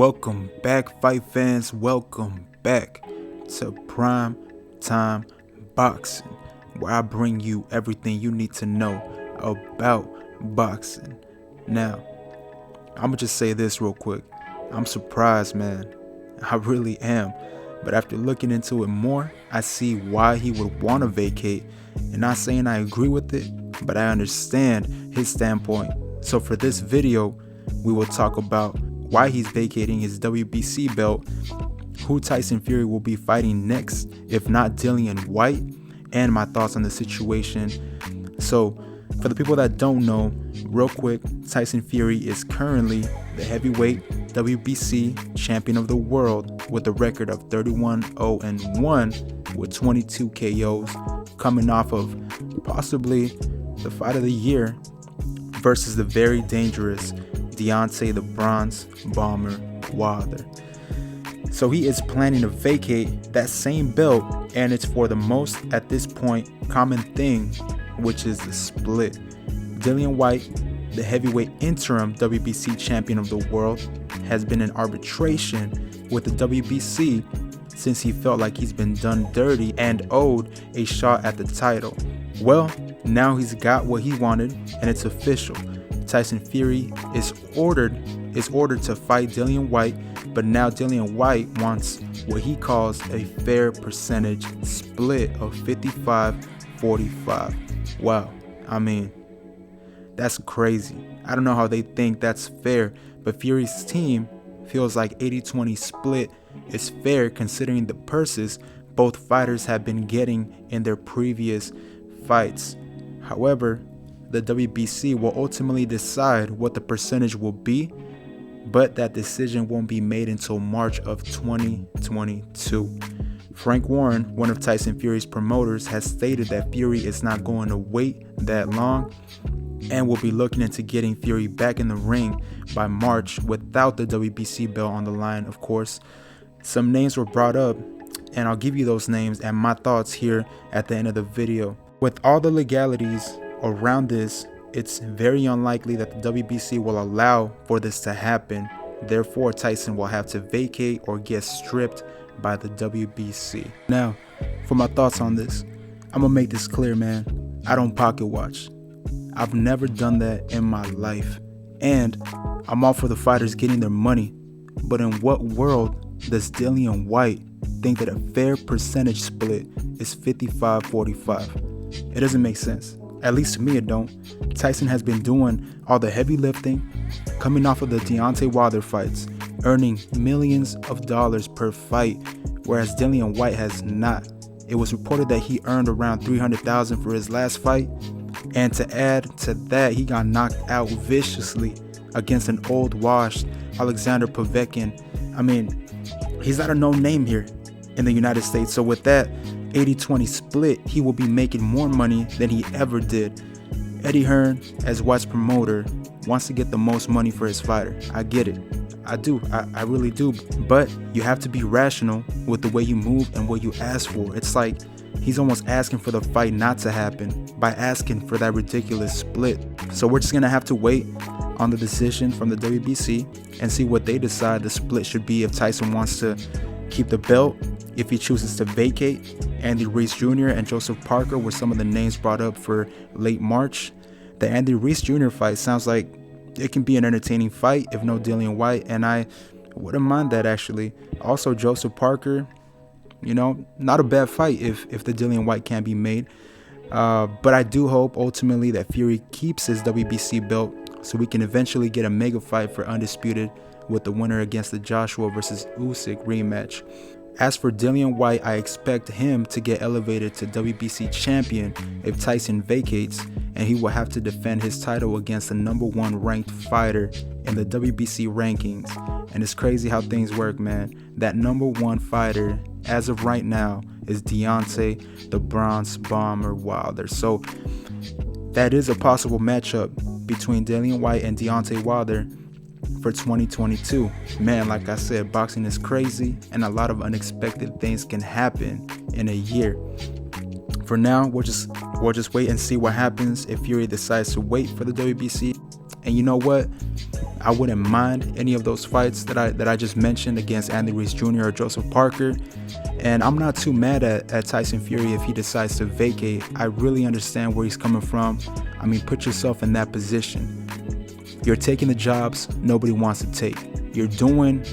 Welcome back, fight fans. Welcome back to Prime Time Boxing, where I bring you everything you need to know about boxing. Now, I'm gonna just say this real quick. I'm surprised, man. I really am. But after looking into it more, I see why he would want to vacate. And not saying I agree with it, but I understand his standpoint. So for this video, we will talk about why he's vacating his WBC belt, who Tyson Fury will be fighting next, if not Dillian Whyte, and my thoughts on the situation. So for the people that don't know, real quick, Tyson Fury is currently the heavyweight WBC champion of the world with a record of 31-0-1 with 22 KOs, coming off of possibly the fight of the year versus the very dangerous Deontay the Bronze Bomber Wilder. So he is planning to vacate that same belt, and it's for the most, at this point, common thing, which is the split. Dillian Whyte, the heavyweight interim WBC champion of the world, has been in arbitration with the WBC since he felt like he's been done dirty and owed a shot at the title. Well, now he's got what he wanted, and it's official. Tyson Fury is ordered to fight Dillian Whyte, but now Dillian Whyte wants what he calls a fair percentage split of 55-45. Wow, I mean, that's crazy. I don't know how they think that's fair, but Fury's team feels like 80-20 split is fair considering the purses both fighters have been getting in their previous fights. However, the WBC will ultimately decide what the percentage will be, but that decision won't be made until March of 2022. Frank Warren, one of Tyson Fury's promoters, has stated that Fury is not going to wait that long and will be looking into getting Fury back in the ring by March without the WBC belt on the line, of course. Some names were brought up, and I'll give you those names and my thoughts here at the end of the video. With all the legalities around this, it's very unlikely that the WBC will allow for this to happen. Therefore, Tyson will have to vacate or get stripped by the WBC. Now, for my thoughts on this, I'm gonna make this clear, man. I don't pocket watch. I've never done that in my life. And I'm all for the fighters getting their money. But in what world does Dillian Whyte think that a fair percentage split is 55-45? It doesn't make sense. At least to me it don't. Tyson has been doing all the heavy lifting, coming off of the Deontay Wilder fights, earning millions of dollars per fight, whereas Dillian Whyte has not. It was reported that he earned around $300,000 for his last fight, and to add to that, he got knocked out viciously against an old washed Alexander Povetkin. I mean, he's not a known name here in the United States, so with that 80-20 split, he will be making more money than he ever did. Eddie Hearn, as Whyte's promoter, wants to get the most money for his fighter. I get it. I do. I really do. But you have to be rational with the way you move and what you ask for. It's like he's almost asking for the fight not to happen by asking for that ridiculous split. So we're just going to have to wait on the decision from the WBC and see what they decide the split should be. If Tyson wants to keep the belt, if he chooses to vacate. Andy Ruiz Jr. and Joseph Parker were some of the names brought up for late March. The Andy Ruiz Jr. fight sounds like it can be an entertaining fight if no Dillian Whyte, and I wouldn't mind that actually. Also, Joseph Parker, you know, not a bad fight if the Dillian Whyte can't be made. But I do hope ultimately that Fury keeps his WBC belt so we can eventually get a mega fight for Undisputed with the winner against the Joshua versus Usyk rematch. As for Dillian Whyte, I expect him to get elevated to WBC champion if Tyson vacates, and he will have to defend his title against the #1 ranked fighter in the WBC rankings. And it's crazy how things work, man. That #1 fighter, as of right now, is Deontay the Bronze Bomber Wilder. So that is a possible matchup between Dillian Whyte and Deontay Wilder for 2022. Man, like I said, boxing is crazy and a lot of unexpected things can happen in a year. For now, we'll just wait and see what happens if Fury decides to wait for the WBC. And you know what? I wouldn't mind any of those fights that I just mentioned against Andy Ruiz Jr. or Joseph Parker. And I'm not too mad at Tyson Fury if he decides to vacate. I really understand where he's coming from. I mean, put yourself in that position. You're taking the jobs nobody wants to take. You're doing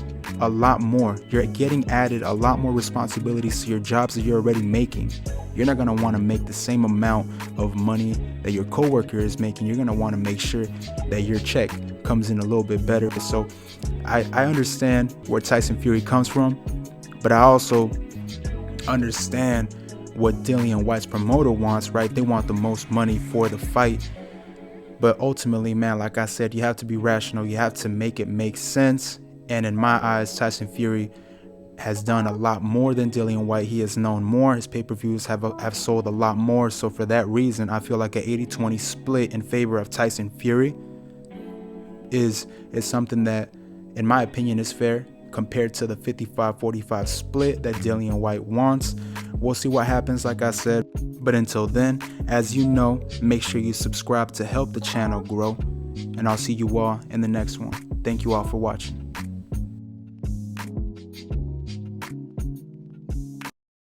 a lot more. You're getting added a lot more responsibilities to your jobs that you're already making. You're not going to want to make the same amount of money that your coworker is making. You're going to want to make sure that your check comes in a little bit better. So I understand where Tyson Fury comes from, but I also understand what Dillian Whyte's promoter wants, right? They want the most money for the fight. But ultimately, man, like I said, you have to be rational. You have to make it make sense. And in my eyes, Tyson Fury has done a lot more than Dillian Whyte. He has known more. His pay-per-views have sold a lot more. So for that reason, I feel like an 80-20 split in favor of Tyson Fury is something that, in my opinion, is fair compared to the 55-45 split that Dillian Whyte wants. We'll see what happens, like I said. But until then, as you know, make sure you subscribe to help the channel grow. And I'll see you all in the next one. Thank you all for watching.